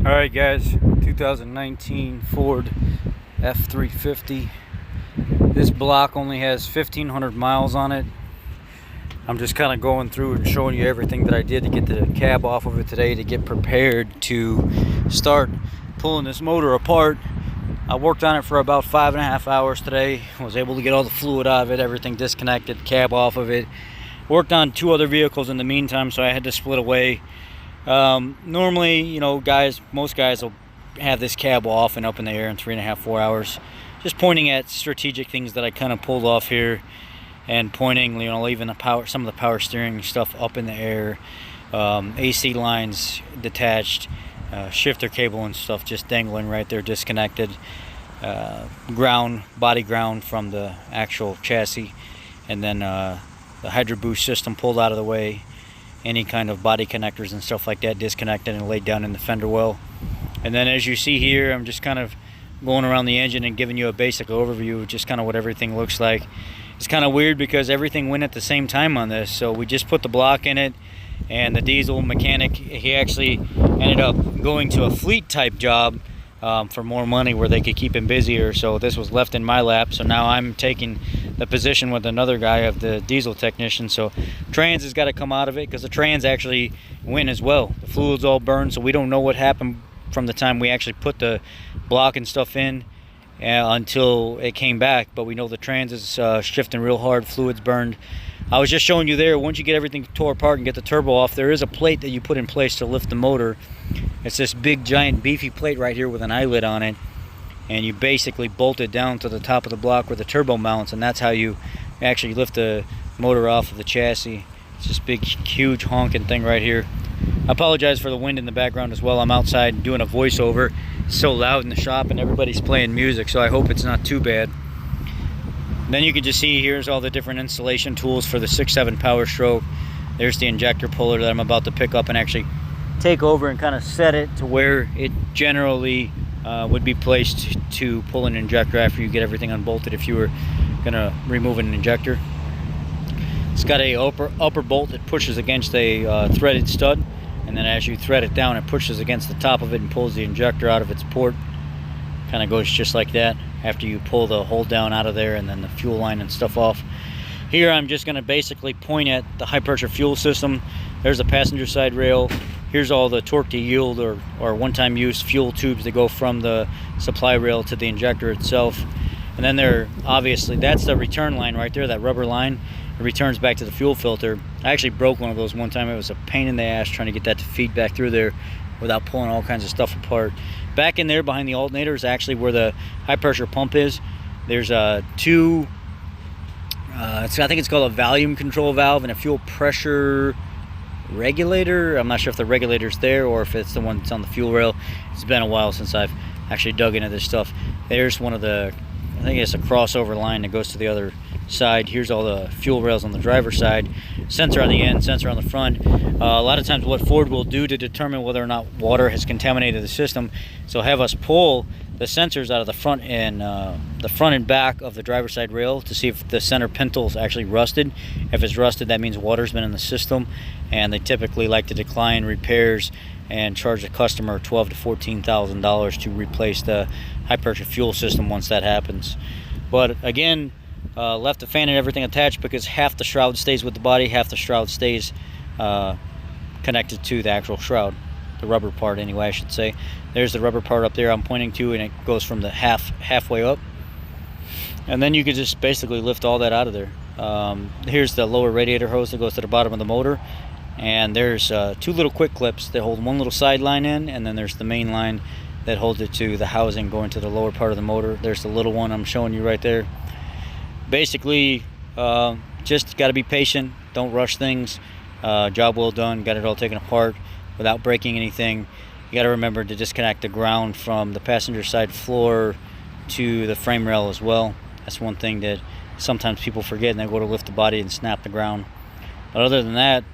Alright guys, 2019 Ford F350. This block only has 1,500 miles on it. I'm just kind of going through and showing you everything that I did to get the cab off of it today to get prepared to start pulling this motor apart. I worked on it for about 5.5 hours today. I was able to get all the fluid out of it, everything disconnected, cab off of it. Worked on 2 other vehicles in the meantime, so I had to split away. Normally, you know, most guys will have this cab off and up in the air in 3.5-4 hours. Just pointing at strategic things that I kind of pulled off here, and pointing, you know, leaving some of the power steering stuff up in the air, AC lines detached, shifter cable and stuff just dangling right there, disconnected, body ground from the actual chassis, and then the Hydro Boost system pulled out of the way. Any kind of body connectors and stuff like that disconnected and laid down in the fender well. And then as you see here, I'm just kind of going around the engine and giving you a basic overview of just kind of what everything looks like. It's kind of weird because everything went at the same time on this. So we just put the block in it, and the diesel mechanic, he actually ended up going to a fleet type job for more money where they could keep him busier. So this was left in my lap. So now I'm taking the position with another guy of the diesel technician. So trans has got to come out of it because the trans actually went as well. The fluid's all burned, so we don't know what happened from the time we actually put the block and stuff in until it came back. But we know the trans is shifting real hard, fluid's burned. I was just showing you there, once you get everything tore apart and get the turbo off, there is a plate that you put in place to lift the motor. It's this big giant beefy plate right here with an eyelid on it, and you basically bolt it down to the top of the block where the turbo mounts, and that's how you actually lift the motor off of the chassis. It's this big huge honking thing right here. I apologize for the wind in the background as well. I'm outside doing a voiceover. It's so loud in the shop and everybody's playing music, so I hope it's not too bad. Then you can just see here's all the different installation tools for the 6.7 Power Stroke. There's the injector puller that I'm about to pick up and actually take over and kind of set it to where it generally would be placed to pull an injector after you get everything unbolted if you were going to remove an injector. It's got a upper bolt that pushes against a threaded stud, and then as you thread it down, it pushes against the top of it and pulls the injector out of its port. Kind of goes just like that after you pull the hold down out of there and then the fuel line and stuff off. Here I'm just going to basically point at the high pressure fuel system. There's the passenger side rail. Here's all the torque to yield or one-time use fuel tubes that go from the supply rail to the injector itself. And then obviously that's the return line right there, that rubber line. It returns back to the fuel filter. I actually broke one of those one time. It was a pain in the ass trying to get that to feed back through there without pulling all kinds of stuff apart. Back in there behind the alternator is actually where the high pressure pump is. There's I think it's called a volume control valve and a fuel pressure regulator. I'm not sure if the regulator's there or if it's the one that's on the fuel rail. It's been a while since I've actually dug into this stuff. There's one of the, I think it's a crossover line that goes to the other side. Here's all the fuel rails on the driver's side. Sensor on the end, sensor on the front. A lot of times what Ford will do to determine whether or not water has contaminated the system, so have us pull the sensors out of the front and back of the driver's side rail to see if the center pintle is actually rusted. If it's rusted, that means water's been in the system, and they typically like to decline repairs and charge the customer $12,000 to $14,000 to replace the high pressure fuel system once that happens. But again, left the fan and everything attached because half the shroud stays with the body, half the shroud stays connected to the actual shroud, the rubber part anyway, I should say. There's the rubber part up there I'm pointing to, and it goes from the halfway up, and then you could just basically lift all that out of there. Here's the lower radiator hose that goes to the bottom of the motor, and there's 2 little quick clips that hold one little side line in, and then there's the main line that holds it to the housing going to the lower part of the motor. There's the little one I'm showing you right there. Basically, just got to be patient, don't rush things. Job well done, got it all taken apart without breaking anything. You got to remember to disconnect the ground from the passenger side floor to the frame rail as well. That's one thing that sometimes people forget, and they go to lift the body and snap the ground. But other than that,